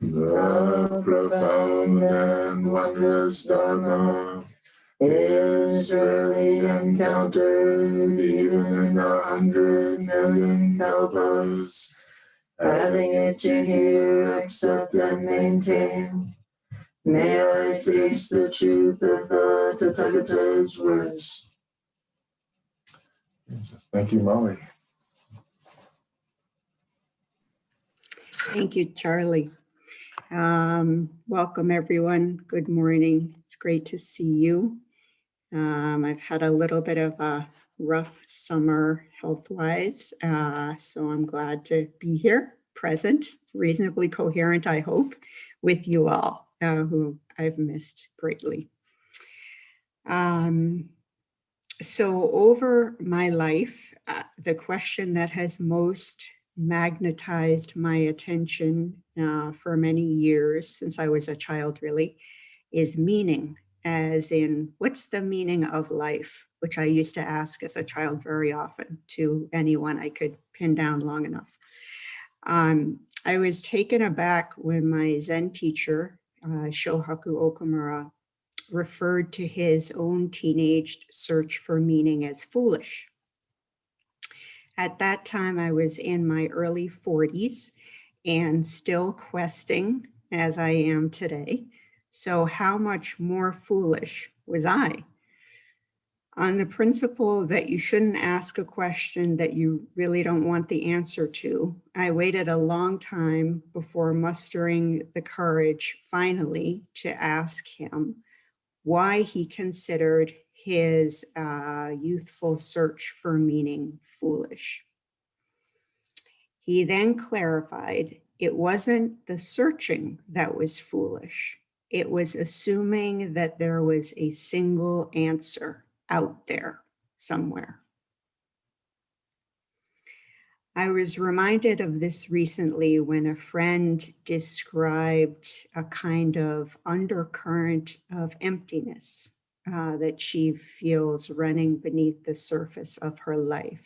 The profound and wondrous Dharma is rarely encountered even in 100 million kalpas. Having it to hear, accept, and maintain, may I taste the truth of the Tathagata's words. Thank you, Molly. Thank you, Charlie. Welcome, everyone. Good morning. It's great to see you. I've had a little bit of a rough summer health-wise, so I'm glad to be here, present, reasonably coherent, I hope, with you all, who I've missed greatly. So over my life, the question that has most magnetized my attention for many years, since I was a child really, is meaning, as in what's the meaning of life, which I used to ask as a child very often to anyone I could pin down long enough. I was taken aback when my Zen teacher, Shohaku Okumura, referred to his own teenage search for meaning as foolish. At that time, I was in my early 40s and still questing, as I am today. So how much more foolish was I? On the principle that you shouldn't ask a question that you really don't want the answer to, I waited a long time before mustering the courage finally to ask him why he considered his youthful search for meaning foolish. He then clarified it wasn't the searching that was foolish. It was assuming that there was a single answer out there somewhere. I was reminded of this recently when a friend described a kind of undercurrent of emptiness that she feels running beneath the surface of her life.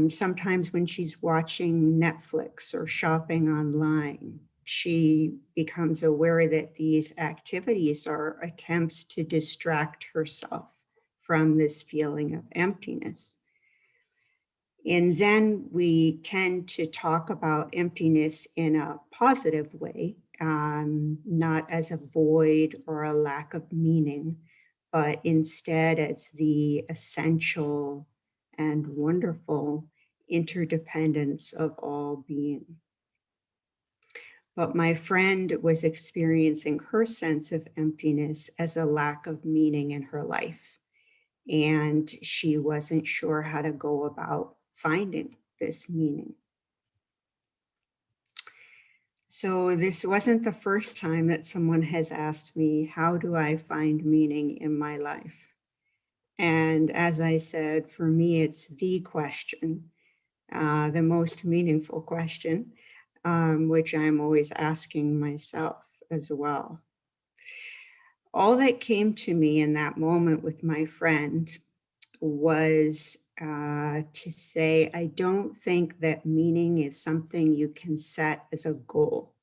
Sometimes when she's watching Netflix or shopping online, she becomes aware that these activities are attempts to distract herself from this feeling of emptiness. In Zen, we tend to talk about emptiness in a positive way, not as a void or a lack of meaning, but instead as the essential and wonderful interdependence of all being. But my friend was experiencing her sense of emptiness as a lack of meaning in her life, and she wasn't sure how to go about finding this meaning. So this wasn't the first time that someone has asked me, how do I find meaning in my life? And as I said, for me, it's the question, the most meaningful question, which I'm always asking myself as well. All that came to me in that moment with my friend was to say, I don't think that meaning is something you can set as a goal.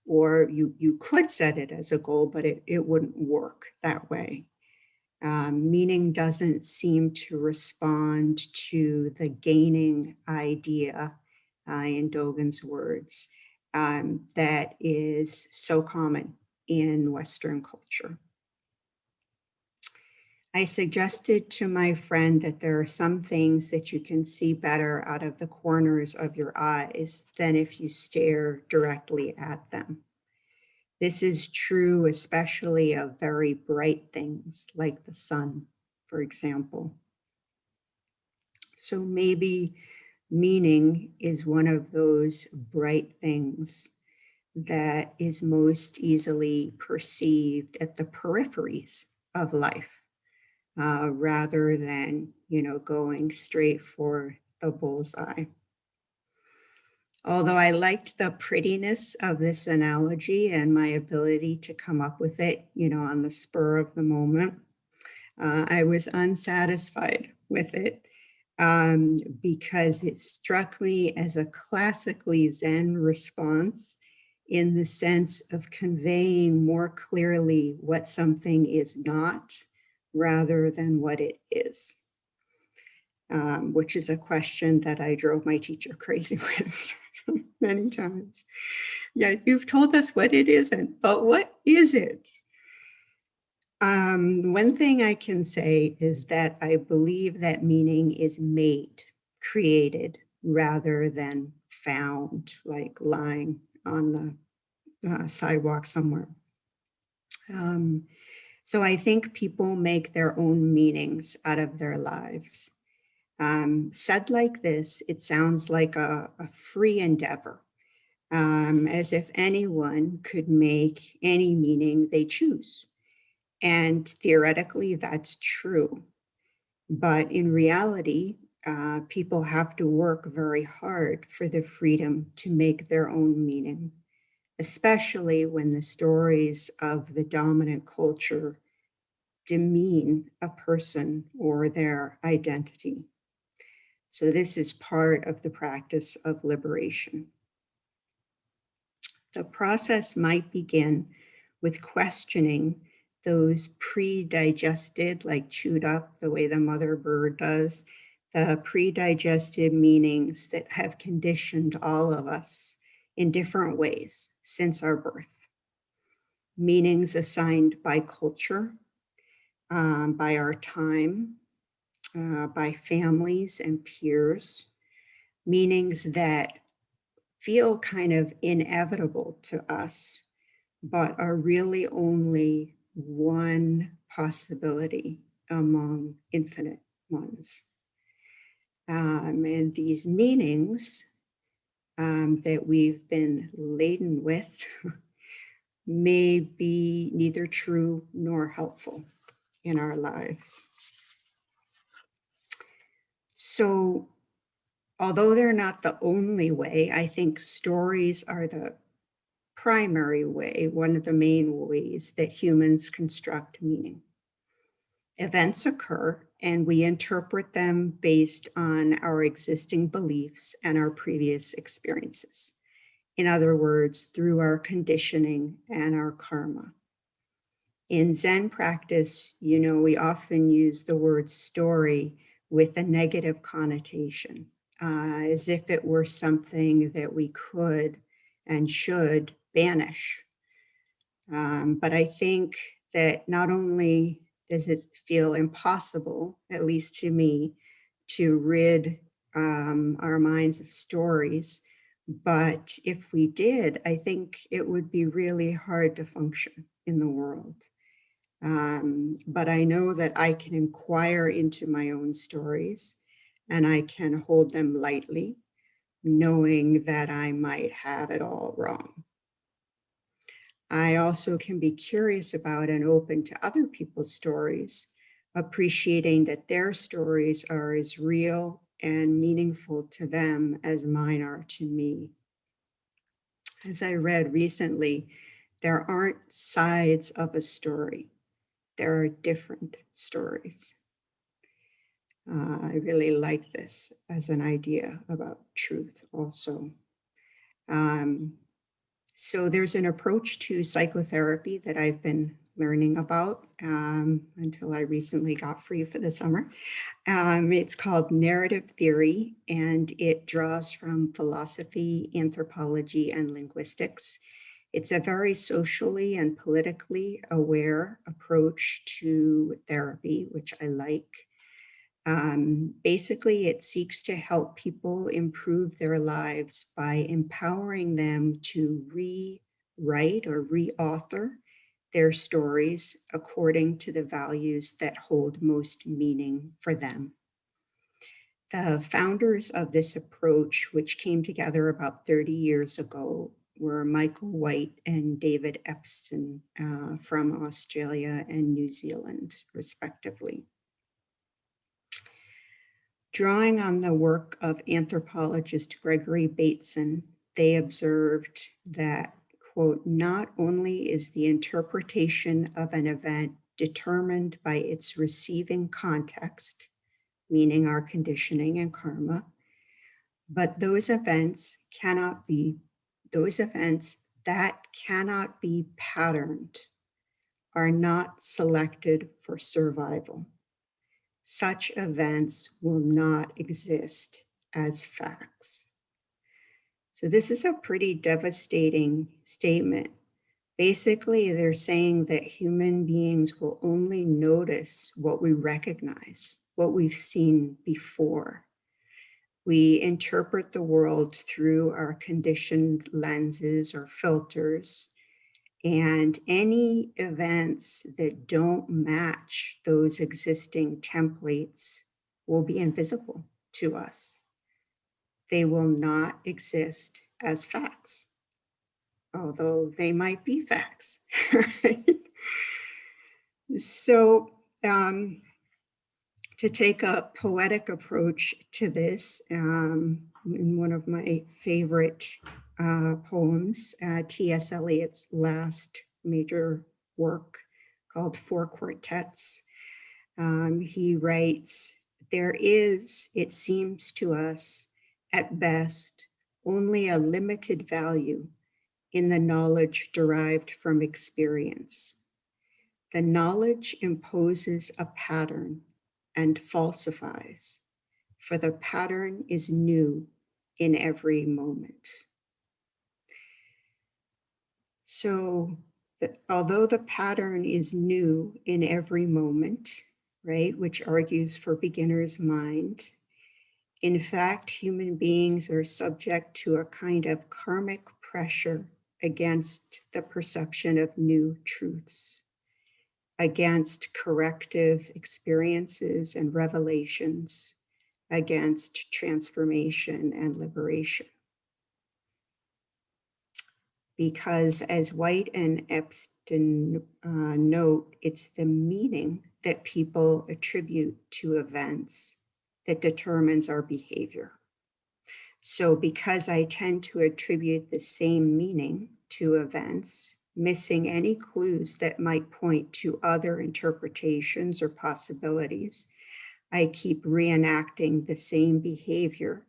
Or you could set it as a goal, but it wouldn't work that way. Meaning doesn't seem to respond to the gaining idea, in Dogen's words, that is so common in Western culture. I suggested to my friend that there are some things that you can see better out of the corners of your eyes than if you stare directly at them. This is true especially of very bright things like the sun, for example. So maybe meaning is one of those bright things that is most easily perceived at the peripheries of life. Rather than, going straight for the bullseye. Although I liked the prettiness of this analogy and my ability to come up with it, on the spur of the moment, I was unsatisfied with it because it struck me as a classically Zen response in the sense of conveying more clearly what something is not rather than what it is, which is a question that I drove my teacher crazy with many times. Yeah, you've told us what it isn't, but what is it? One thing I can say is that I believe that meaning is made, created, rather than found, like lying on the sidewalk somewhere. So I think people make their own meanings out of their lives. Said like this, it sounds like a free endeavor, as if anyone could make any meaning they choose. And theoretically, that's true. But in reality, people have to work very hard for the freedom to make their own meaning, especially when the stories of the dominant culture demean a person or their identity. So this is part of the practice of liberation. The process might begin with questioning those pre-digested, like chewed up the way the mother bird does, the pre-digested meanings that have conditioned all of us in different ways since our birth. Meanings assigned by culture, by our time, by families and peers, meanings that feel kind of inevitable to us, but are really only one possibility among infinite ones. And these meanings that we've been laden with may be neither true nor helpful in our lives. So, although they're not the only way, I think stories are the primary way, one of the main ways that humans construct meaning. Events occur and we interpret them based on our existing beliefs and our previous experiences. In other words, through our conditioning and our karma. In Zen practice, we often use the word story with a negative connotation, as if it were something that we could and should banish. But I think that not only does it feel impossible, at least to me, to rid our minds of stories, but if we did, I think it would be really hard to function in the world. But I know that I can inquire into my own stories and I can hold them lightly, knowing that I might have it all wrong. I also can be curious about and open to other people's stories, appreciating that their stories are as real and meaningful to them as mine are to me. As I read recently, there aren't sides of a story. There are different stories. I really like this as an idea about truth also. So there's an approach to psychotherapy that I've been learning about until I recently got free for the summer. It's called narrative theory, and it draws from philosophy, anthropology, and linguistics. It's a very socially and politically aware approach to therapy, which I like. Basically, it seeks to help people improve their lives by empowering them to rewrite or reauthor their stories according to the values that hold most meaning for them. The founders of this approach, which came together about 30 years ago, were Michael White and David Epstein from Australia and New Zealand, respectively. Drawing on the work of anthropologist Gregory Bateson, they observed that, quote, not only is the interpretation of an event determined by its receiving context, meaning our conditioning and karma, but those events that cannot be patterned are not selected for survival. Such events will not exist as facts. So this is a pretty devastating statement. Basically, they're saying that human beings will only notice what we recognize, what we've seen before. We interpret the world through our conditioned lenses or filters, and any events that don't match those existing templates will be invisible to us. They will not exist as facts, although they might be facts. Right? So, to take a poetic approach to this, in one of my favorite poems, T.S. Eliot's last major work called Four Quartets, he writes, "There is, it seems to us, at best, only a limited value in the knowledge derived from experience. The knowledge imposes a pattern and falsifies, for the pattern is new in every moment." So, although the pattern is new in every moment, right, which argues for beginner's mind, in fact, human beings are subject to a kind of karmic pressure against the perception of new truths, against corrective experiences and revelations, against transformation and liberation. Because as White and Epstein note, it's the meaning that people attribute to events that determines our behavior. So because I tend to attribute the same meaning to events, missing any clues that might point to other interpretations or possibilities, I keep reenacting the same behavior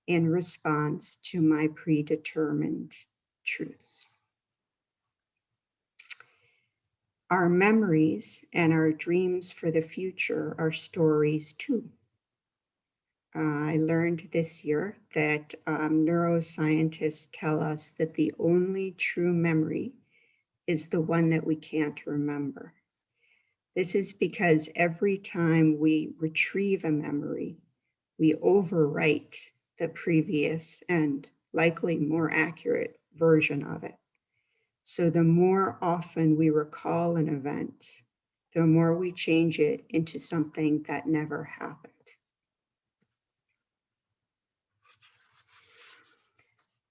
in response to my predetermined truths. Our memories and our dreams for the future are stories too. I learned this year that neuroscientists tell us that the only true memory is the one that we can't remember. This is because every time we retrieve a memory, we overwrite the previous and likely more accurate version of it. So the more often we recall an event, the more we change it into something that never happened.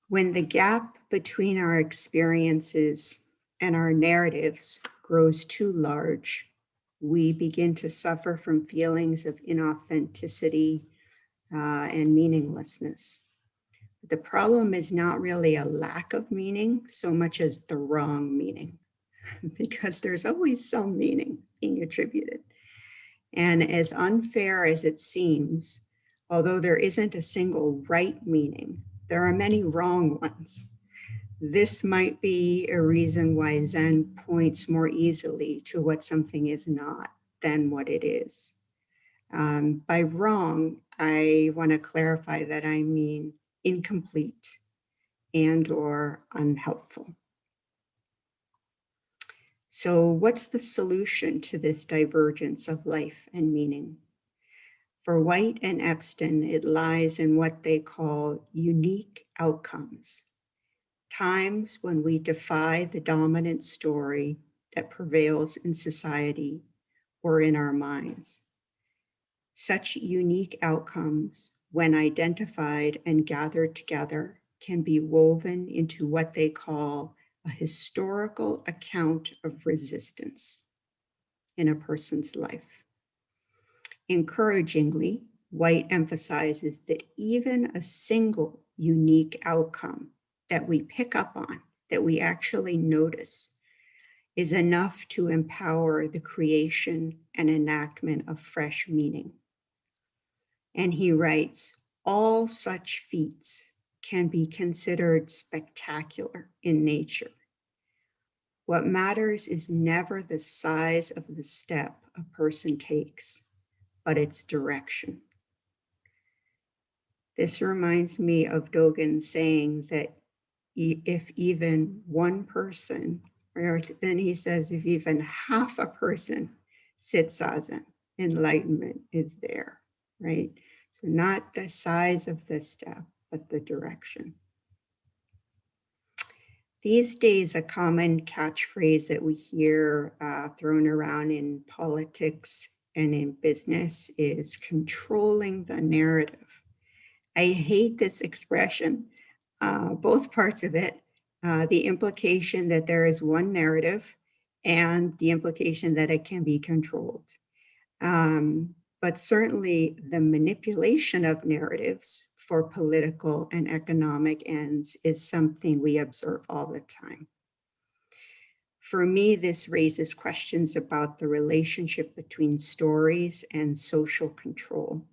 When the gap between our experiences and our narratives grows too large, we begin to suffer from feelings of inauthenticity and meaninglessness. The problem is not really a lack of meaning so much as the wrong meaning, because there's always some meaning being attributed. And as unfair as it seems, although there isn't a single right meaning, there are many wrong ones. This might be a reason why Zen points more easily to what something is not than what it is. By wrong, I want to clarify that I mean incomplete and or unhelpful. So what's the solution to this divergence of life and meaning? For White and Epstein, it lies in what they call unique outcomes, times when we defy the dominant story that prevails in society or in our minds. Such unique outcomes, when identified and gathered together, can be woven into what they call a historical account of resistance in a person's life. Encouragingly, White emphasizes that even a single unique outcome that we pick up on, that we actually notice, is enough to empower the creation and enactment of fresh meaning. And he writes, all such feats can be considered spectacular in nature. What matters is never the size of the step a person takes, but its direction. This reminds me of Dogen saying that if even one person, or then he says, if even half a person sits zazen, enlightenment is there, right? So not the size of the step, but the direction. These days, a common catchphrase that we hear thrown around in politics and in business is controlling the narrative. I hate this expression, both parts of it, the implication that there is one narrative and the implication that it can be controlled. But certainly the manipulation of narratives for political and economic ends is something we observe all the time. For me, this raises questions about the relationship between stories and social control.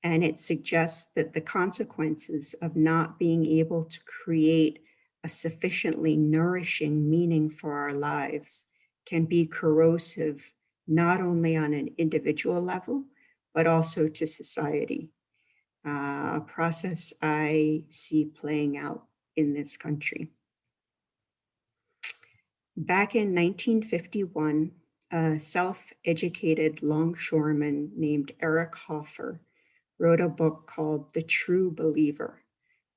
And it suggests that the consequences of not being able to create a sufficiently nourishing meaning for our lives can be corrosive, not only on an individual level, but also to society. A process I see playing out in this country. Back in 1951, a self-educated longshoreman named Eric Hoffer wrote a book called The True Believer,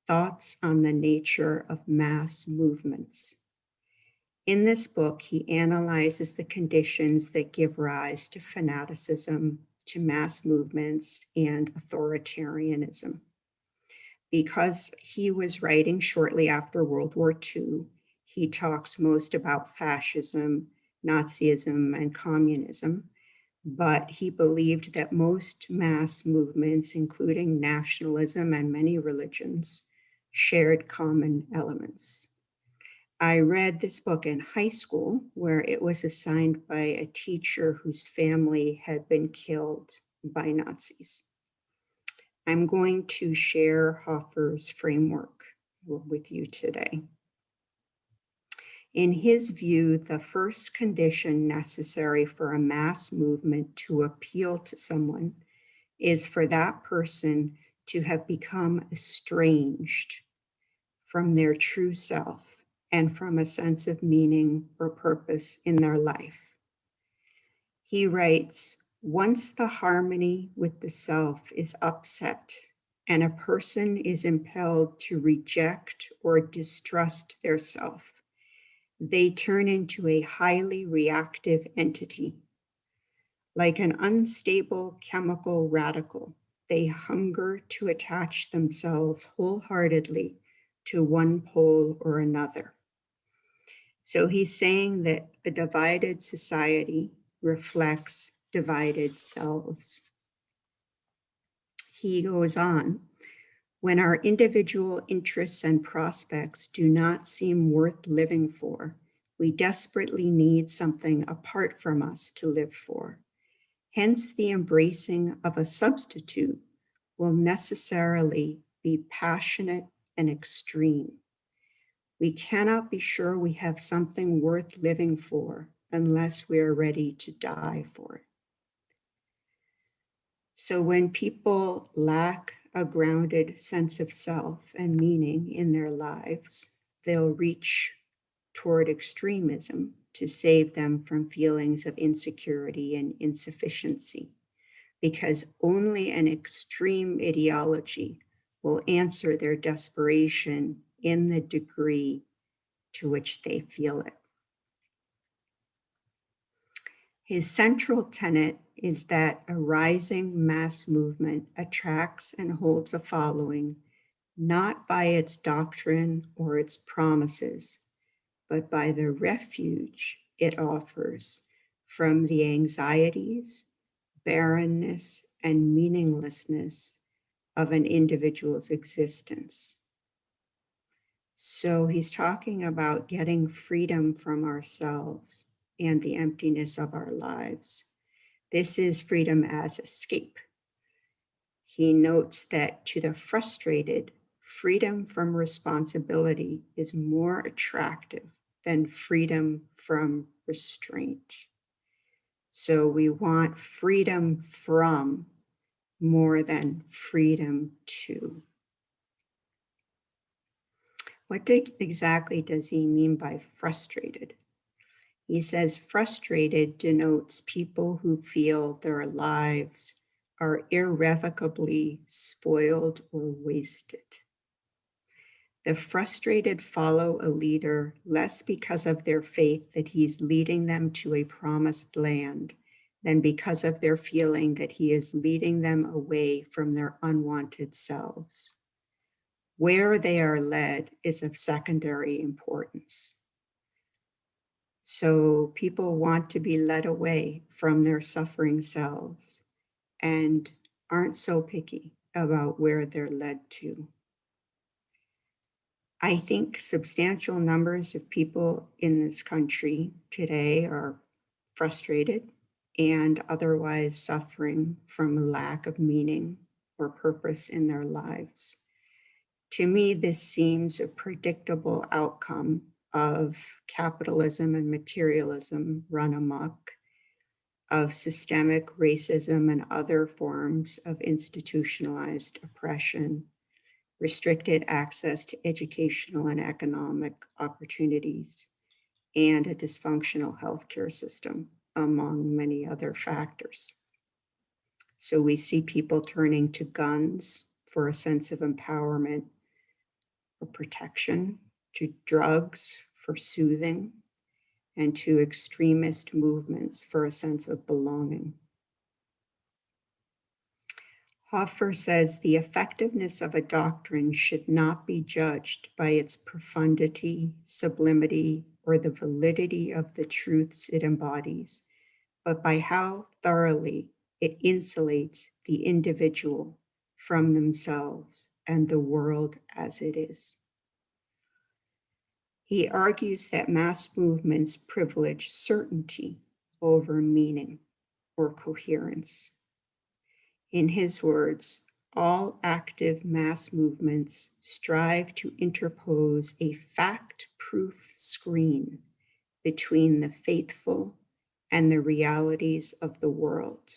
Thoughts on the Nature of Mass Movements. In this book, he analyzes the conditions that give rise to fanaticism, to mass movements, and authoritarianism. Because he was writing shortly after World War II, he talks most about fascism, Nazism, and communism, but he believed that most mass movements, including nationalism and many religions, shared common elements. I read this book in high school, where it was assigned by a teacher whose family had been killed by Nazis. I'm going to share Hoffer's framework with you today. In his view, the first condition necessary for a mass movement to appeal to someone is for that person to have become estranged from their true self and from a sense of meaning or purpose in their life. He writes, once the harmony with the self is upset and a person is impelled to reject or distrust their self, they turn into a highly reactive entity. Like an unstable chemical radical, they hunger to attach themselves wholeheartedly to one pole or another. So he's saying that a divided society reflects divided selves. He goes on, when our individual interests and prospects do not seem worth living for, we desperately need something apart from us to live for. Hence, the embracing of a substitute will necessarily be passionate and extreme. We cannot be sure we have something worth living for unless we are ready to die for it. So when people lack a grounded sense of self and meaning in their lives, they'll reach toward extremism to save them from feelings of insecurity and insufficiency, because only an extreme ideology will answer their desperation in the degree to which they feel it. His central tenet is that a rising mass movement attracts and holds a following not by its doctrine or its promises, but by the refuge it offers from the anxieties, barrenness, and meaninglessness of an individual's existence. So he's talking about getting freedom from ourselves and the emptiness of our lives. This is freedom as escape. He notes that to the frustrated, freedom from responsibility is more attractive than freedom from restraint. So we want freedom from more than freedom to. What exactly does he mean by frustrated? He says frustrated denotes people who feel their lives are irrevocably spoiled or wasted. The frustrated follow a leader less because of their faith that he's leading them to a promised land than because of their feeling that he is leading them away from their unwanted selves. Where they are led is of secondary importance. So people want to be led away from their suffering selves and aren't so picky about where they're led to. I think substantial numbers of people in this country today are frustrated and otherwise suffering from a lack of meaning or purpose in their lives. To me, this seems a predictable outcome of capitalism and materialism run amok, of systemic racism and other forms of institutionalized oppression, restricted access to educational and economic opportunities, and a dysfunctional healthcare system, among many other factors. So we see people turning to guns for a sense of empowerment or protection, to drugs for soothing, and to extremist movements for a sense of belonging. Hoffer says the effectiveness of a doctrine should not be judged by its profundity, sublimity, or the validity of the truths it embodies, but by how thoroughly it insulates the individual from themselves and the world as it is. He argues that mass movements privilege certainty over meaning or coherence. In his words, all active mass movements strive to interpose a fact-proof screen between the faithful and the realities of the world.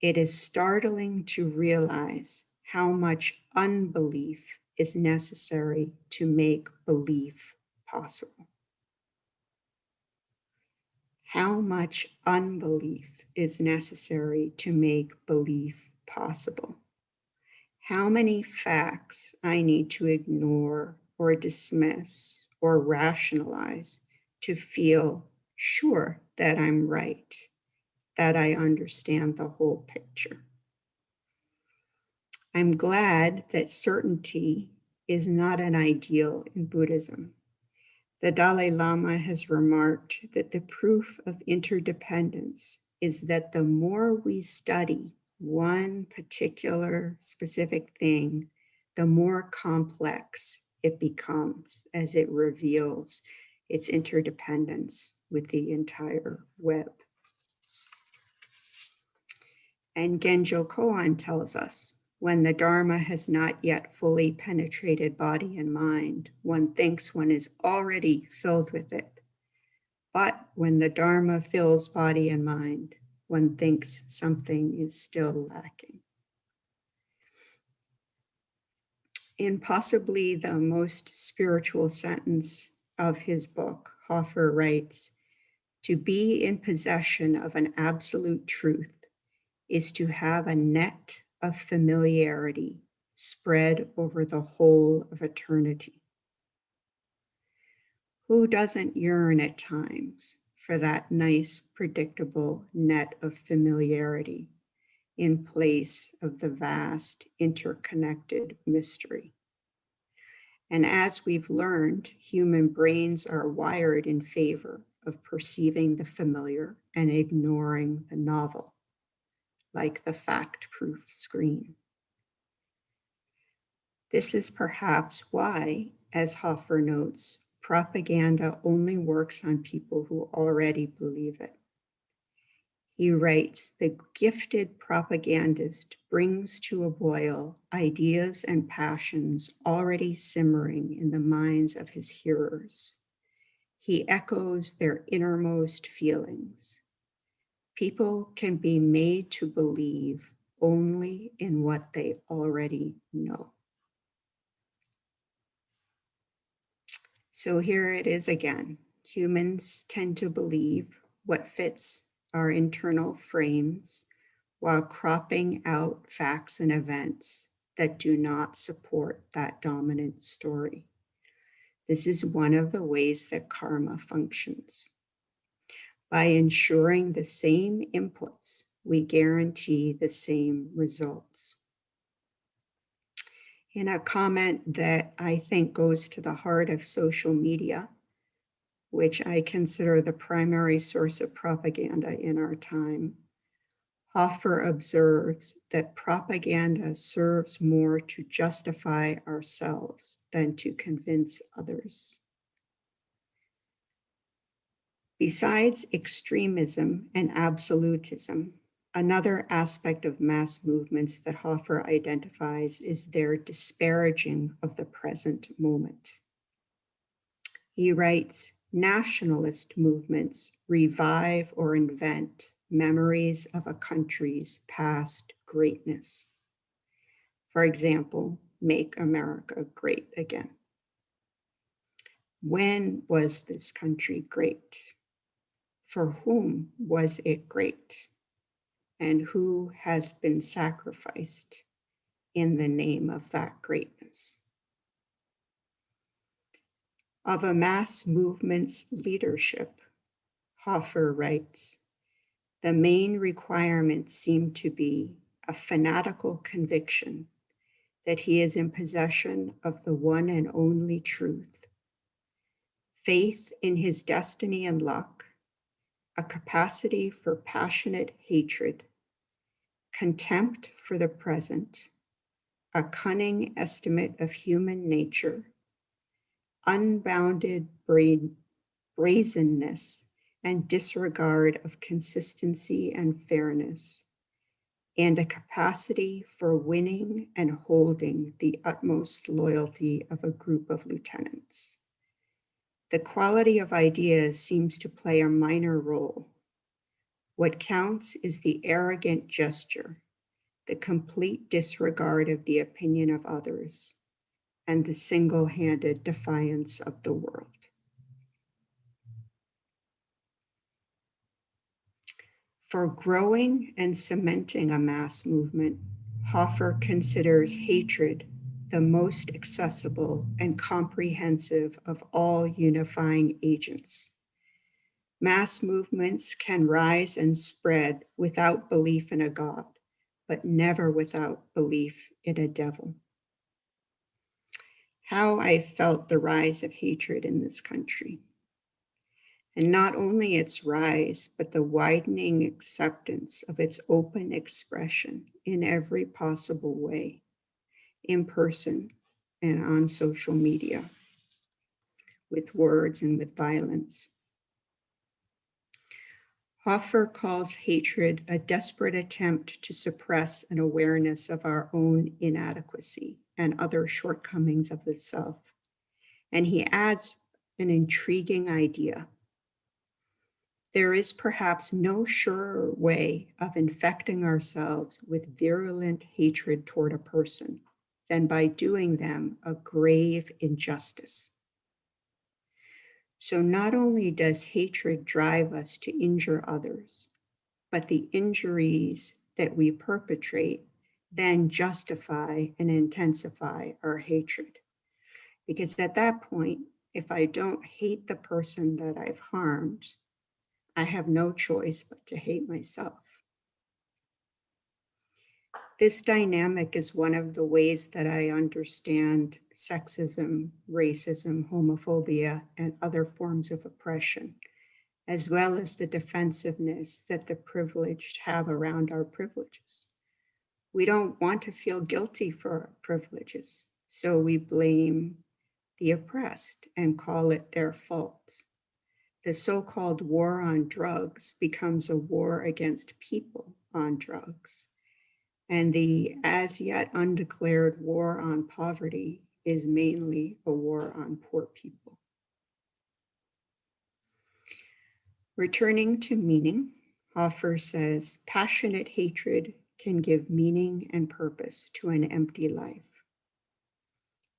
It is startling to realize how much unbelief is necessary to make belief possible. How much unbelief is necessary to make belief possible? How many facts I need to ignore or dismiss or rationalize to feel sure that I'm right, that I understand the whole picture. I'm glad that certainty is not an ideal in Buddhism. The Dalai Lama has remarked that the proof of interdependence is that the more we study one particular specific thing, the more complex it becomes as it reveals its interdependence with the entire web. And Genjo Koan tells us, when the Dharma has not yet fully penetrated body and mind, one thinks one is already filled with it. But when the Dharma fills body and mind, one thinks something is still lacking. In possibly the most spiritual sentence of his book, Hoffer writes, "To be in possession of an absolute truth is to have a net of familiarity spread over the whole of eternity." Who doesn't yearn at times for that nice, predictable net of familiarity in place of the vast, interconnected mystery? And as we've learned, human brains are wired in favor of perceiving the familiar and ignoring the novel, like the fact-proof screen. This is perhaps why, as Hoffer notes, propaganda only works on people who already believe it. He writes, the gifted propagandist brings to a boil ideas and passions already simmering in the minds of his hearers. He echoes their innermost feelings. People can be made to believe only in what they already know. So here it is again. Humans tend to believe what fits our internal frames while cropping out facts and events that do not support that dominant story. This is one of the ways that karma functions. By ensuring the same inputs, we guarantee the same results. In a comment that I think goes to the heart of social media, which I consider the primary source of propaganda in our time, Hoffer observes that propaganda serves more to justify ourselves than to convince others. Besides extremism and absolutism, another aspect of mass movements that Hoffer identifies is their disparaging of the present moment. He writes, nationalist movements revive or invent memories of a country's past greatness. For example, Make America Great Again. When was this country great? For whom was it great? And who has been sacrificed in the name of that greatness? Of a mass movement's leadership, Hoffer writes, the main requirements seem to be a fanatical conviction that he is in possession of the one and only truth, faith in his destiny and luck, a capacity for passionate hatred, contempt for the present, a cunning estimate of human nature, unbounded brazenness and disregard of consistency and fairness, and a capacity for winning and holding the utmost loyalty of a group of lieutenants. The quality of ideas seems to play a minor role. What counts is the arrogant gesture, the complete disregard of the opinion of others, and the single-handed defiance of the world. For growing and cementing a mass movement, Hoffer considers hatred the most accessible and comprehensive of all unifying agents. Mass movements can rise and spread without belief in a God, but never without belief in a devil. How I felt the rise of hatred in this country. And not only its rise, but the widening acceptance of its open expression in every possible way, in person and on social media, with words and with violence. Hoffer calls hatred a desperate attempt to suppress an awareness of our own inadequacy and other shortcomings of the self. And he adds an intriguing idea. There is perhaps no surer way of infecting ourselves with virulent hatred toward a person than by doing them a grave injustice. So not only does hatred drive us to injure others, but the injuries that we perpetrate then justify and intensify our hatred. Because at that point, if I don't hate the person that I've harmed, I have no choice but to hate myself. This dynamic is one of the ways that I understand sexism, racism, homophobia, and other forms of oppression, as well as the defensiveness that the privileged have around our privileges. We don't want to feel guilty for our privileges, so we blame the oppressed and call it their fault. the so-called war on drugs becomes a war against people on drugs. And the as yet undeclared war on poverty is mainly a war on poor people. Returning to meaning, Hoffer says, passionate hatred can give meaning and purpose to an empty life.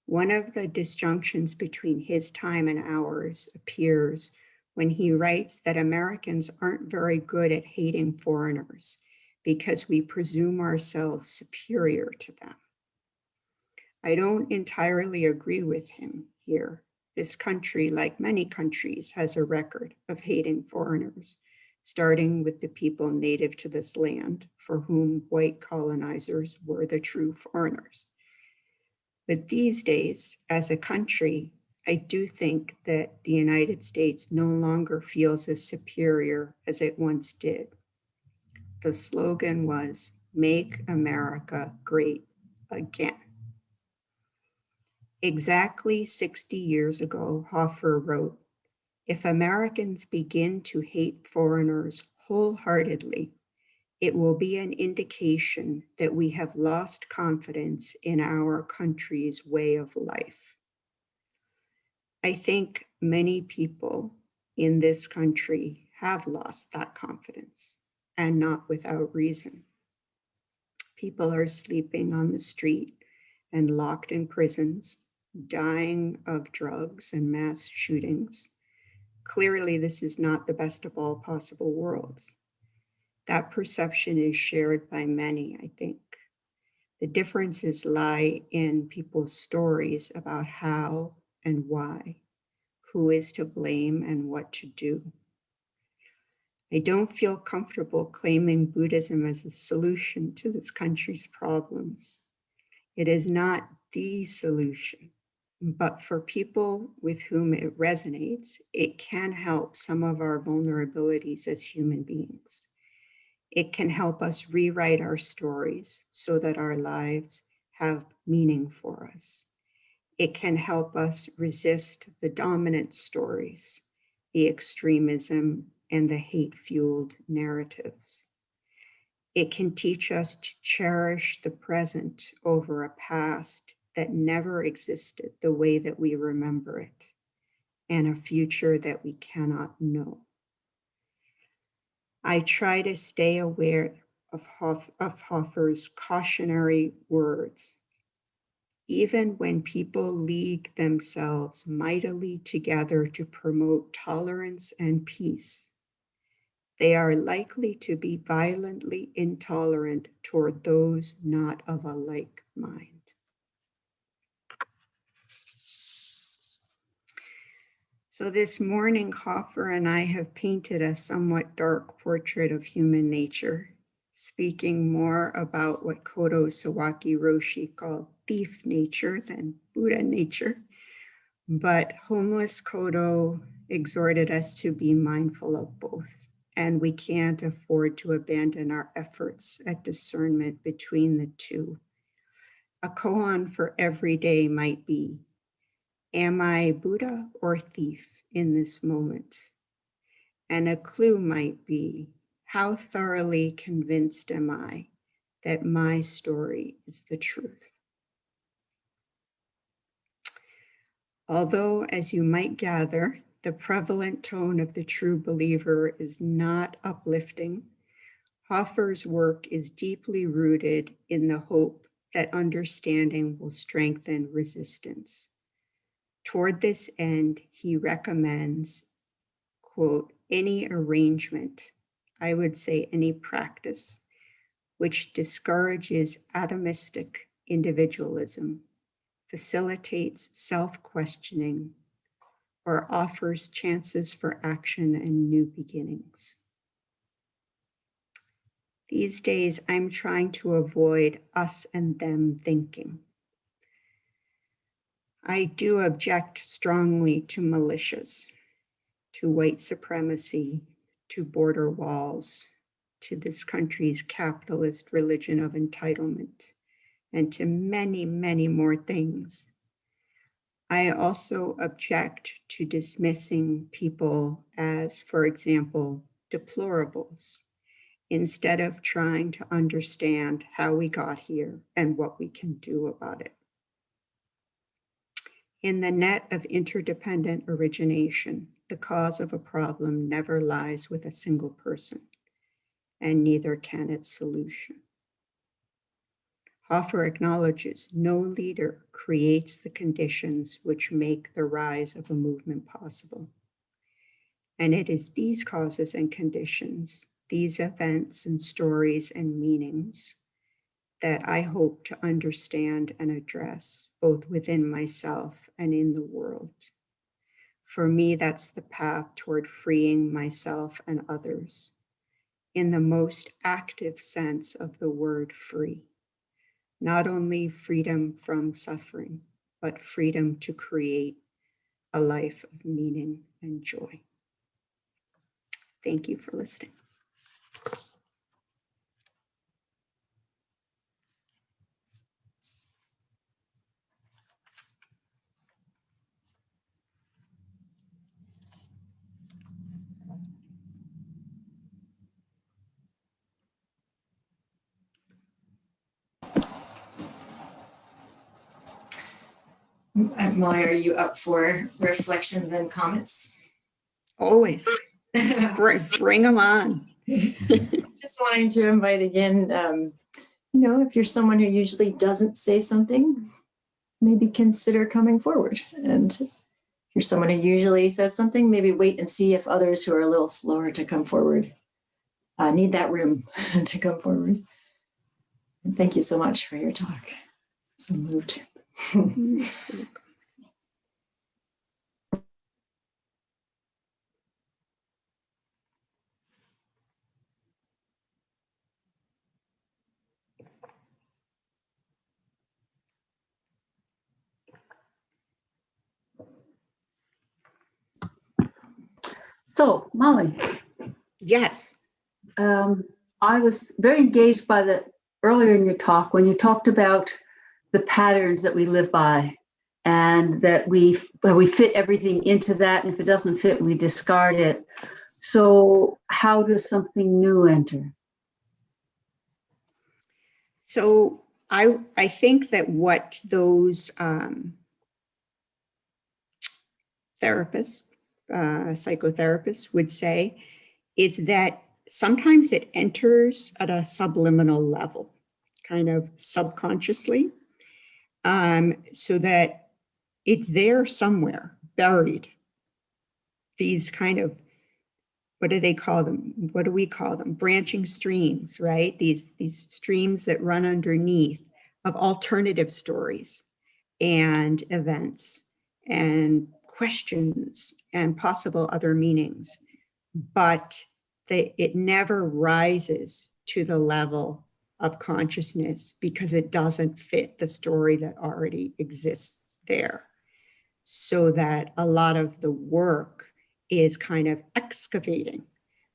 One of the disjunctions between his time and ours appears when he writes that Americans aren't very good at hating foreigners because we presume ourselves superior to them. I don't entirely agree with him here. This country, like many countries, has a record of hating foreigners, starting with the people native to this land, for whom white colonizers were the true foreigners. But these days, as a country, I do think that the United States no longer feels as superior as it once did. The slogan was, "Make America Great Again." Exactly 60 years ago, Hoffer wrote, "If Americans begin to hate foreigners wholeheartedly, it will be an indication that we have lost confidence in our country's way of life." I think many people in this country have lost that confidence, and not without reason. People are sleeping on the street and locked in prisons, dying of drugs and mass shootings. Clearly, this is not the best of all possible worlds. That perception is shared by many, I think. The differences lie in people's stories about how and why, who is to blame and what to do. I don't feel comfortable claiming Buddhism as the solution to this country's problems. It is not the solution, but for people with whom it resonates, it can help some of our vulnerabilities as human beings. It can help us rewrite our stories so that our lives have meaning for us. It can help us resist the dominant stories, the extremism, and the hate-fueled narratives. It can teach us to cherish the present over a past that never existed the way that we remember it, and a future that we cannot know. I try to stay aware of Hoffer's cautionary words. Even when people league themselves mightily together to promote tolerance and peace, they are likely to be violently intolerant toward those not of a like mind. So this morning, Hoffer and I have painted a somewhat dark portrait of human nature, speaking more about what Kodo Sawaki Roshi called thief nature than Buddha nature. But homeless Kodo exhorted us to be mindful of both, and we can't afford to abandon our efforts at discernment between the two. A koan for every day might be, am I Buddha or thief in this moment? And a clue might be, how thoroughly convinced am I that my story is the truth? Although, as you might gather, the prevalent tone of the true believer is not uplifting, Hoffer's work is deeply rooted in the hope that understanding will strengthen resistance. Toward this end, he recommends, quote, any arrangement, I would say any practice, which discourages atomistic individualism, facilitates self-questioning, or offers chances for action and new beginnings. These days, I'm trying to avoid us and them thinking. I do object strongly to militias, to white supremacy, to border walls, to this country's capitalist religion of entitlement, and to many, many more things. I also object to dismissing people as, for example, deplorables, instead of trying to understand how we got here and what we can do about it. In the net of interdependent origination, the cause of a problem never lies with a single person, and neither can its solution. Hofer acknowledges no leader creates the conditions which make the rise of a movement possible. And it is these causes and conditions, these events and stories and meanings, that I hope to understand and address both within myself and in the world. For me, that's the path toward freeing myself and others in the most active sense of the word free. Not only freedom from suffering, but freedom to create a life of meaning and joy. Thank you for listening. Molly, are you up for reflections and comments? Always. Bring them on. Just wanting to invite again, if you're someone who usually doesn't say something, maybe consider coming forward. And if you're someone who usually says something, maybe wait and see if others who are a little slower to come forward need that room to come forward. And thank you so much for your talk. So moved. So, Molly, Yes. I was very engaged by the earlier in your talk when you talked about the patterns that we live by, and that we fit everything into that, and if it doesn't fit, we discard it. So, how does something new enter? So I think that what those therapists, psychotherapists would say is that sometimes it enters at a subliminal level, kind of subconsciously, so that it's there somewhere, buried. These kind of, what do they call them? What do we call them? Branching streams, right? These streams that run underneath of alternative stories and events and questions and possible other meanings. But it never rises to the level of consciousness because it doesn't fit the story that already exists there. So that a lot of the work is kind of excavating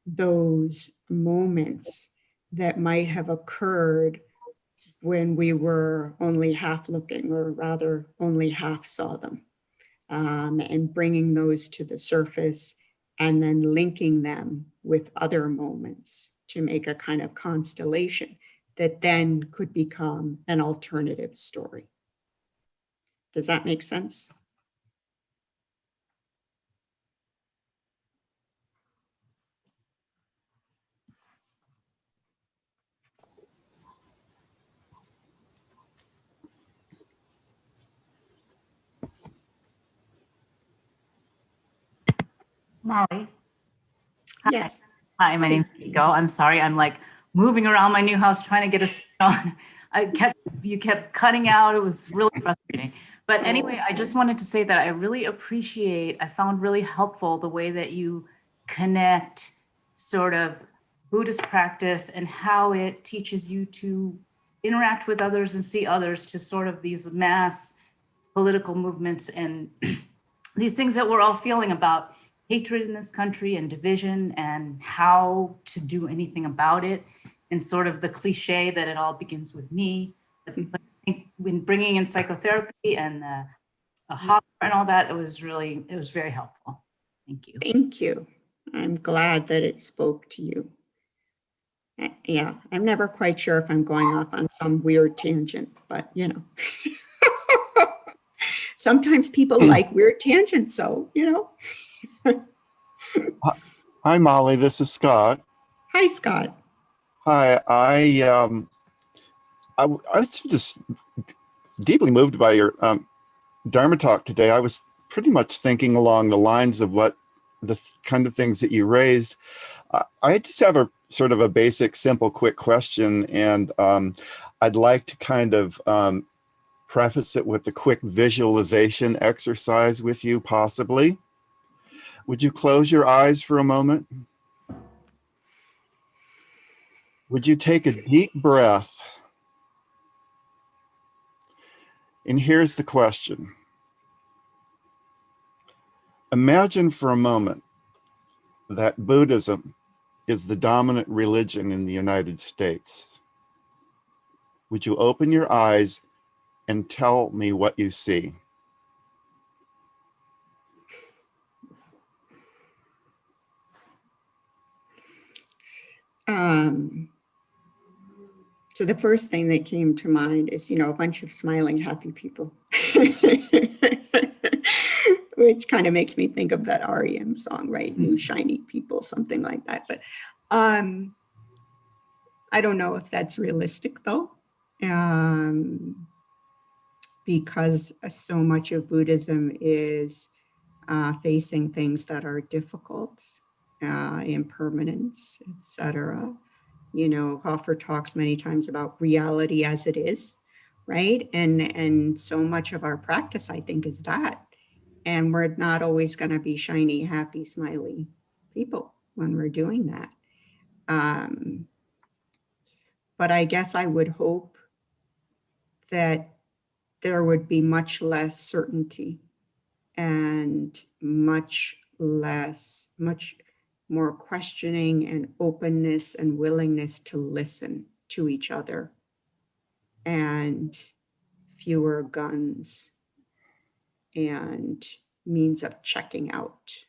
those moments that might have occurred when we were only half looking, or rather only half saw them, and bringing those to the surface and then linking them with other moments to make a kind of constellation that then could become an alternative story. Does that make sense? Molly. Yes. Hi, my name's Kiko. I'm sorry. I'm like moving around my new house trying to get a on. You kept cutting out. It was really frustrating. But anyway, I just wanted to say that I really I found really helpful the way that you connect sort of Buddhist practice and how it teaches you to interact with others and see others to sort of these mass political movements and these things that we're all feeling about hatred in this country and division and how to do anything about it, and sort of the cliche that it all begins with me. But I think when bringing in psychotherapy and the hot and all that. It was very helpful. Thank you. Thank you. I'm glad that it spoke to you. Yeah, I'm never quite sure if I'm going off on some weird tangent, but you know. Sometimes people like weird tangents, so you know. Hi, Molly. This is Scott. Hi, Scott. Hi. I was just deeply moved by your Dharma talk today. I was pretty much thinking along the lines of what the kind of things that you raised. I just have a sort of a basic, simple, quick question, and I'd like to kind of preface it with a quick visualization exercise with you, possibly. Would you close your eyes for a moment? Would you take a deep breath? And here's the question. Imagine for a moment that Buddhism is the dominant religion in the United States. Would you open your eyes and tell me what you see? So the first thing that came to mind is, you know, a bunch of smiling, happy people, which kind of makes me think of that REM song, right? New shiny people, something like that. But I don't know if that's realistic though, because so much of Buddhism is facing things that are difficult, impermanence, etc. You know, Hoffer talks many times about reality as it is, right? And so much of our practice, I think, is that. And we're not always going to be shiny, happy, smiley people when we're doing that. But I guess I would hope that there would be much less certainty and much more questioning and openness and willingness to listen to each other, and fewer guns and means of checking out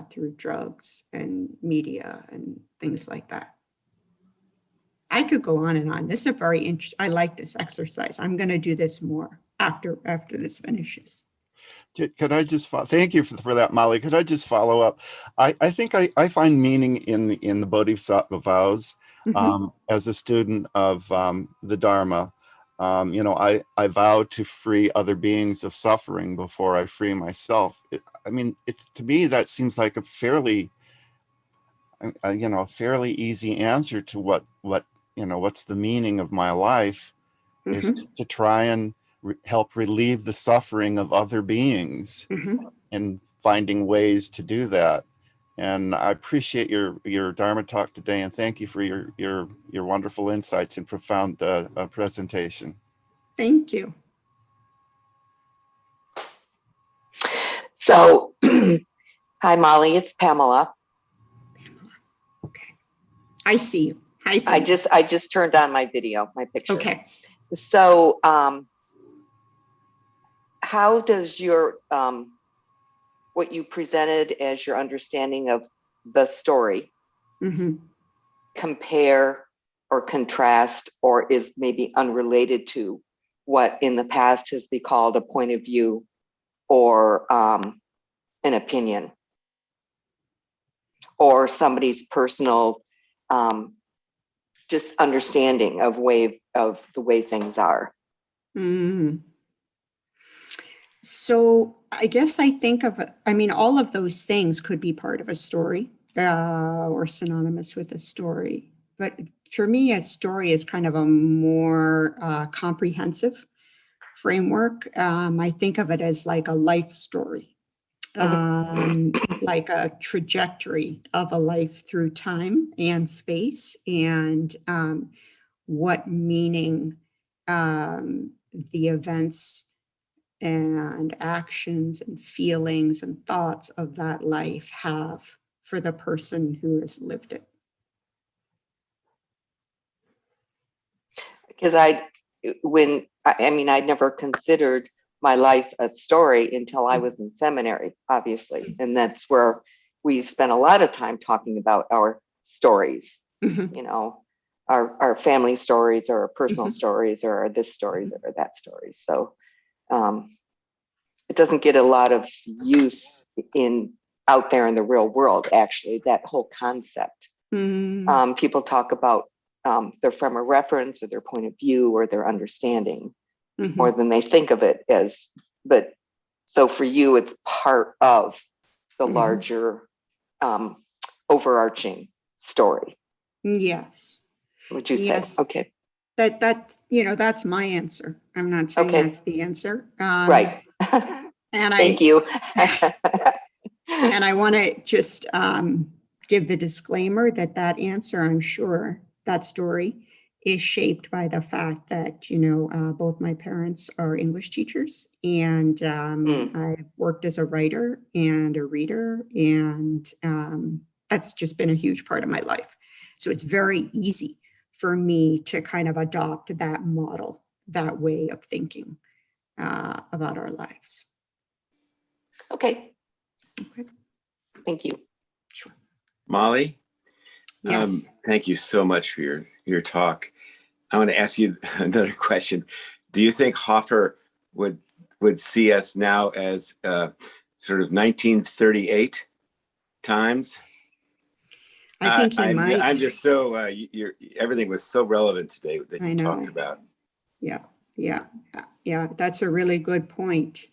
through drugs and media and things like that. I could go on and on. This is a very interesting, I like this exercise. I'm going to do this more after this finishes. Could I just thank you for that, Molly? Could I just follow up? I think I find meaning in the Bodhisattva vows. As a student of the Dharma, you know, I vow to free other beings of suffering before I free myself. I mean, it's, to me, that seems like a fairly, you know, a fairly easy answer to what you know, what's the meaning of my life, is to try and help relieve the suffering of other beings, and finding ways to do that. And I appreciate your Dharma talk today, and thank you for your wonderful insights and profound presentation. Thank you. So, hi, Molly, it's Pamela. Okay. I see you. Hi. Pamela. I just turned on my video, my picture. Okay. So, how does your, what you presented as your understanding of the story compare or contrast, or is maybe unrelated to what in the past has been called a point of view or an opinion, or somebody's personal just understanding of the way things are? So I guess I think of, I mean, all of those things could be part of a story or synonymous with a story. But for me, a story is kind of a more comprehensive framework. I think of it as like a life story, like a trajectory of a life through time and space, and what meaning the events and actions and feelings and thoughts of that life have for the person who has lived it. Because I'd never considered my life a story until I was in seminary, obviously. And that's where we spent a lot of time talking about our stories, Mhm. you know, our family stories or our personal Mhm. stories or our this stories or that stories. So it doesn't get a lot of use out there in the real world, actually, that whole concept. Mm. People talk about their frame of reference or their point of view or their understanding more Mhm. than they think of it as. But so for you, it's part of the Mhm. larger overarching story, Yes. would you say? Yes. Okay. That's my answer. I'm not saying Okay. that's the answer. Right. And Thank you. and I want to just give the disclaimer that answer, I'm sure, that story is shaped by the fact that, both my parents are English teachers, and I've worked as a writer and a reader, and that's just been a huge part of my life. So it's very easy for me to kind of adopt that model, that way of thinking about our lives. Okay. Okay. Thank you. Sure. Molly, Yes. thank you so much for your talk. I want to ask you another question. Do you think Hoffer would see us now as sort of 1938 times? I think he might. I'm just so everything was so relevant today that you talked about. Yeah. That's a really good point,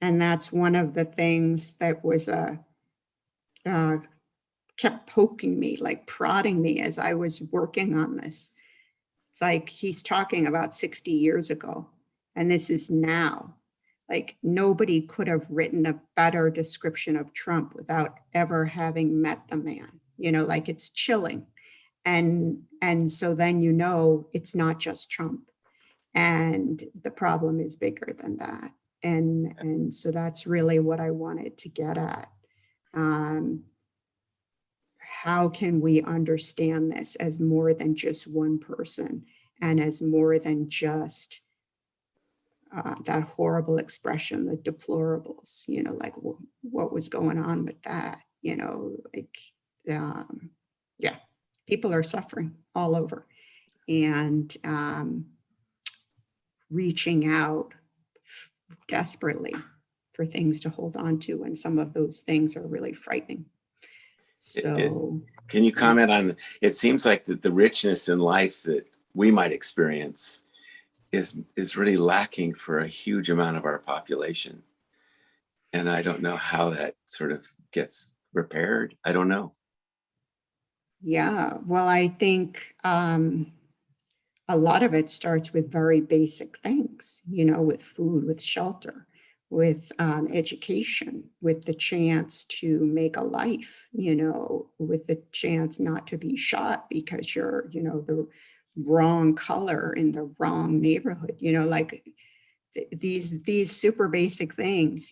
and that's one of the things that was kept poking me, like prodding me as I was working on this. It's like he's talking about 60 years ago, and this is now. Like nobody could have written a better description of Trump without ever having met the man. Like it's chilling. And so then it's not just Trump. And the problem is bigger than that. And so that's really what I wanted to get at. How can we understand this as more than just one person and as more than just that horrible expression, the deplorables, like what was going on with that, yeah, people are suffering all over, and reaching out desperately for things to hold on to, and some of those things are really frightening. So can you comment on, it seems like that the richness in life that we might experience is really lacking for a huge amount of our population. And I don't know how that sort of gets repaired. I don't know. Yeah, well, I think a lot of it starts with very basic things, with food, with shelter, with education, with the chance to make a life, with the chance not to be shot because you're, the wrong color in the wrong neighborhood, like these super basic things,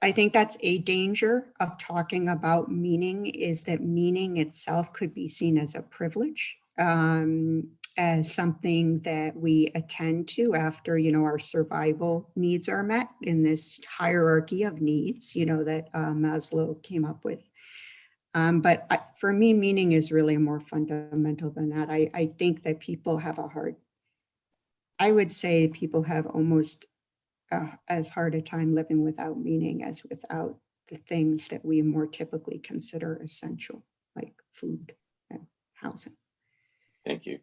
I think that's a danger of talking about meaning, is that meaning itself could be seen as a privilege, as something that we attend to after, our survival needs are met in this hierarchy of needs, that Maslow came up with. But for me, meaning is really more fundamental than that. I think that I would say people have almost as hard a time living without meaning as without the things that we more typically consider essential, like food and housing. Thank you.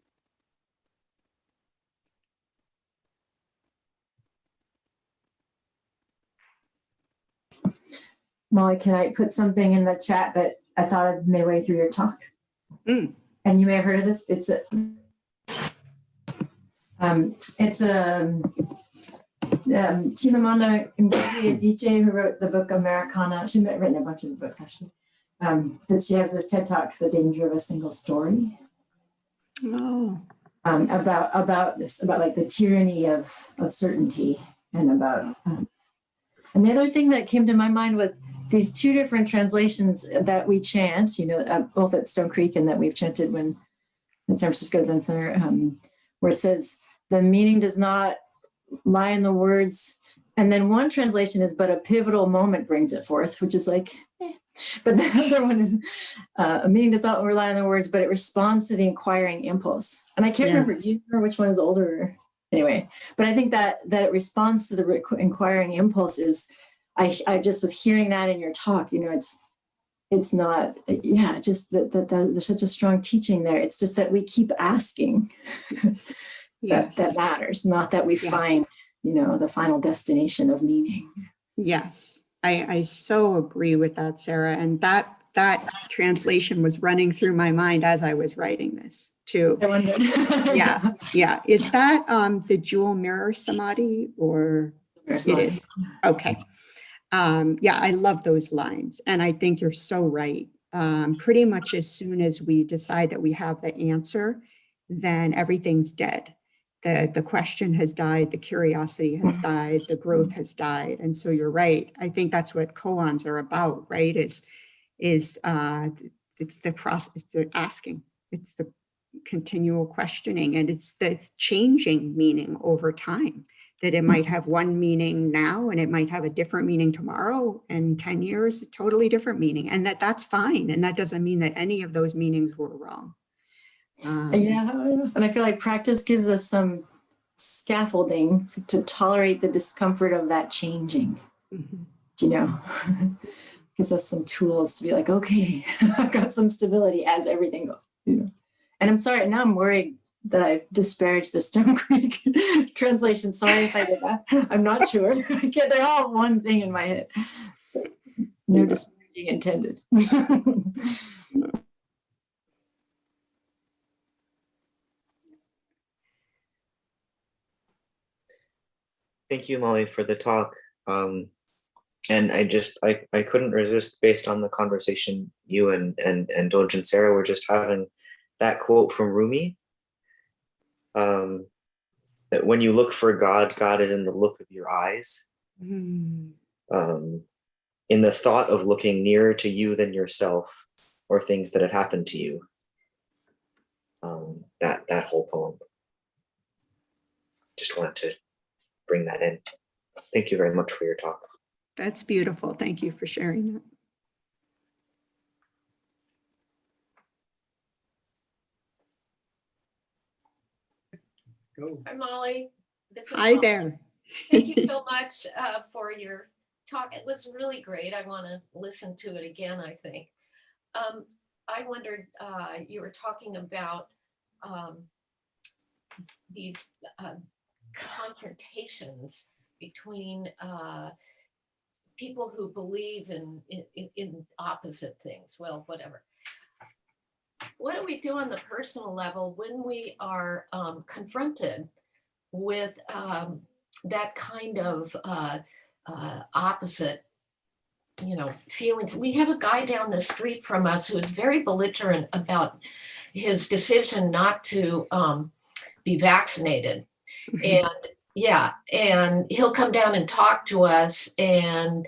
Molly, can I put something in the chat that I thought of midway through your talk? And you may have heard of this. It's a Chimamanda Ngozi Adichie, who wrote the book Americana. She's written a bunch of books, actually. That she has this TED Talk, The Danger of a Single Story. Oh. About this, about like the tyranny of certainty, and about. And the other thing that came to my mind was these two different translations that we chant, both at Stone Creek and that we've chanted in San Francisco Zen Center, where it says, the meaning does not lie in the words. And then one translation is, but a pivotal moment brings it forth, which is like, eh. But the other one is, a meaning does not rely on the words, but it responds to the inquiring impulse. And I can't remember, do you remember which one is older? Anyway, but I think that it responds to the inquiring impulse is, I just was hearing that in your talk, you know, it's not, yeah, just that there's such a strong teaching there. It's just that we keep asking. Yes. that matters, not that we find, you know, the final destination of meaning. Yes, I so agree with that, Sarah. And that translation was running through my mind as I was writing this too. I wondered. Yeah, yeah. Is that the Jewel Mirror Samadhi or it is? Okay. Yeah, I love those lines. And I think you're so right. Pretty much as soon as we decide that we have the answer, then everything's dead. The question has died, the curiosity has died, the growth has died. And so you're right. I think that's what koans are about, right? It's the process, it's the asking, it's the continual questioning, and it's the changing meaning over time. That it might have one meaning now and it might have a different meaning tomorrow, and 10 years, a totally different meaning. And that's fine. And that doesn't mean that any of those meanings were wrong. Yeah, and I feel like practice gives us some scaffolding to tolerate the discomfort of that changing. You know, gives us some tools to be like, okay, I've got some stability as everything goes. You know, and I'm sorry, now I'm worried that I disparaged the Stone Creek translation. Sorry if I did that. I'm not sure. They're all one thing in my head. So no disparaging intended. Thank you, Molly, for the talk. And I couldn't resist, based on the conversation you and Doj and Sarah were just having, that quote from Rumi. That when you look for God, God is in the look of your eyes. In the thought of looking nearer to you than yourself or things that had happened to you. That whole poem. Just wanted to bring that in. Thank you very much for your talk. That's beautiful. Thank you for sharing that. Hi, Molly. This is Hi Molly. there. Thank you so much for your talk. It was really great. I want to listen to it again, I think. I wondered, you were talking about these confrontations between people who believe in opposite things. Well, whatever. What do we do on the personal level when we are confronted with that kind of opposite, you know, feelings? We have a guy down the street from us who is very belligerent about his decision not to be vaccinated. And yeah, and he'll come down and talk to us, and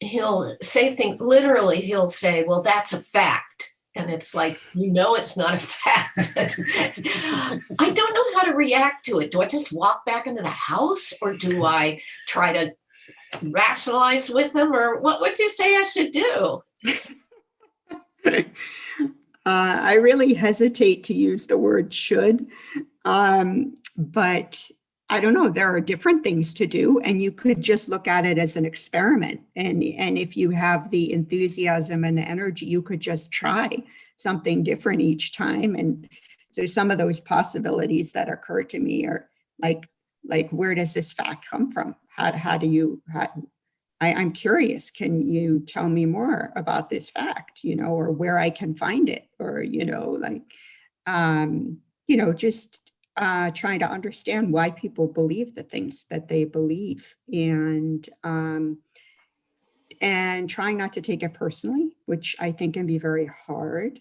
he'll say things, literally he'll say, well, that's a fact. And it's like, you know, it's not a fact. I don't know how to react to it. Do I just walk back into the house, or do I try to rationalize with him, or what would you say I should do? I really hesitate to use the word should, but I don't know, there are different things to do, and you could just look at it as an experiment. And if you have the enthusiasm and the energy, you could just try something different each time. And so some of those possibilities that occur to me are like where does this fact come from? I'm curious, can you tell me more about this fact, you know, or where I can find it, or, you know, like, you know, just trying to understand why people believe the things that they believe, and trying not to take it personally, which I think can be very hard,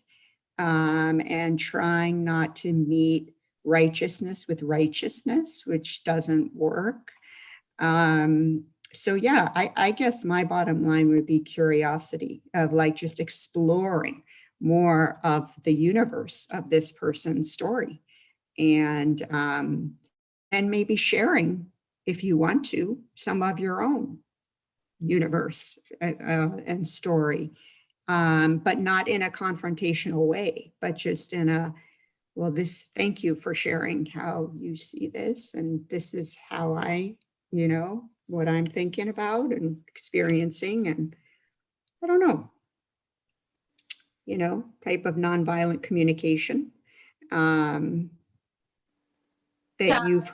and trying not to meet righteousness with righteousness, which doesn't work. So yeah, I guess my bottom line would be curiosity of like just exploring more of the universe of this person's story. And and maybe sharing, if you want to, some of your own universe and story, but not in a confrontational way, but just in a, well, thank you for sharing how you see this, and this is how I, what I'm thinking about and experiencing, and I don't know, type of nonviolent communication that you've.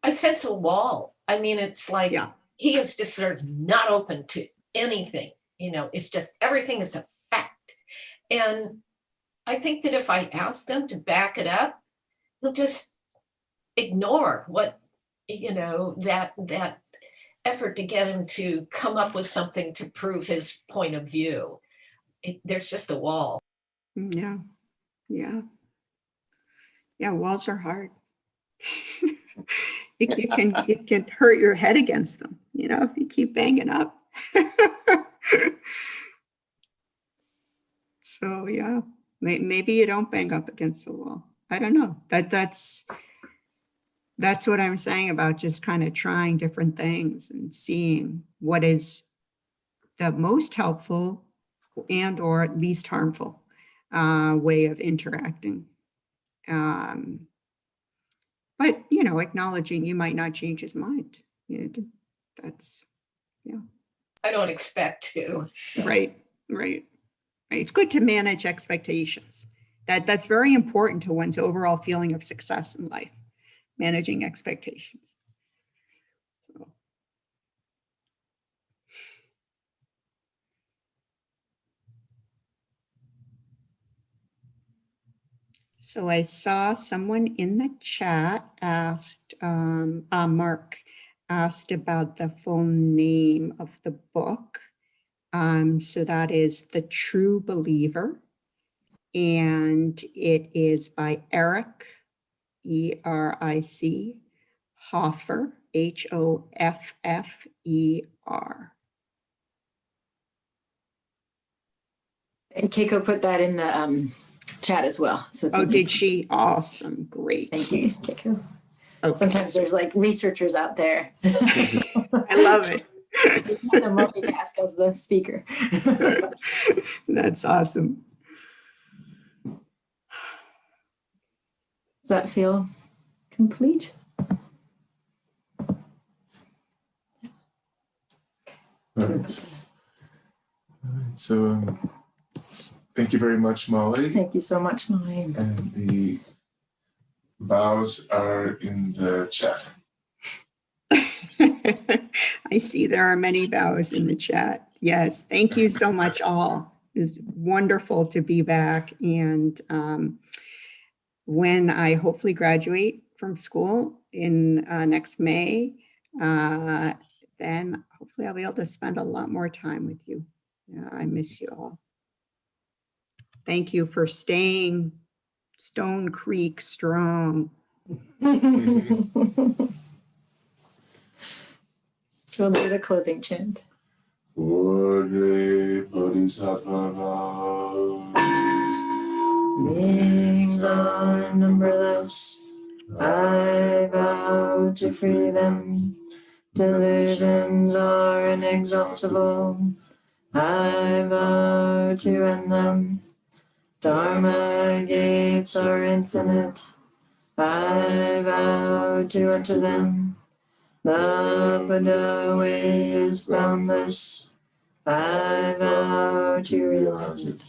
I sense a wall. I mean, it's like Yeah. he is just sort of not open to anything. It's just everything is a fact. And I think that if I ask them to back it up, they'll just ignore what, that effort to get him to come up with something to prove his point of view. There's just a wall. Yeah. Walls are hard. You can hurt your head against them, if you keep banging up. So yeah, maybe you don't bang up against the wall. I don't know. That's what I'm saying about just kind of trying different things and seeing what is the most helpful and or least harmful way of interacting. But, acknowledging you might not change his mind. That's, I don't expect to. Right. It's good to manage expectations. That's very important to one's overall feeling of success in life, managing expectations. So I saw someone in the chat asked, Mark asked about the full name of the book. So that is The True Believer. And it is by Eric, E-R-I-C, Hoffer, H-O-F-F-E-R. And Keiko put that in the chat as well. So it's did she? Awesome. Great. Thank you, Keiko. Okay. Sometimes there's like researchers out there. I love it. So you have to multitask as the speaker. That's awesome. Does that feel complete? All right. So thank you very much, Molly. Thank you so much, Molly. And the vows are in the chat. I see there are many vows in the chat. Yes, thank you so much all. It's wonderful to be back. And when I hopefully graduate from school in next May, then hopefully I'll be able to spend a lot more time with you. I miss you all. Thank you for staying Stone Creek strong. So we'll do the closing chant. For great Bodhisattva vows, Beings are numberless, I vow to free them. Delusions are inexhaustible, I vow to end them. Dharma gates are infinite, I vow to enter them. The Buddha way is boundless, I vow to realize it.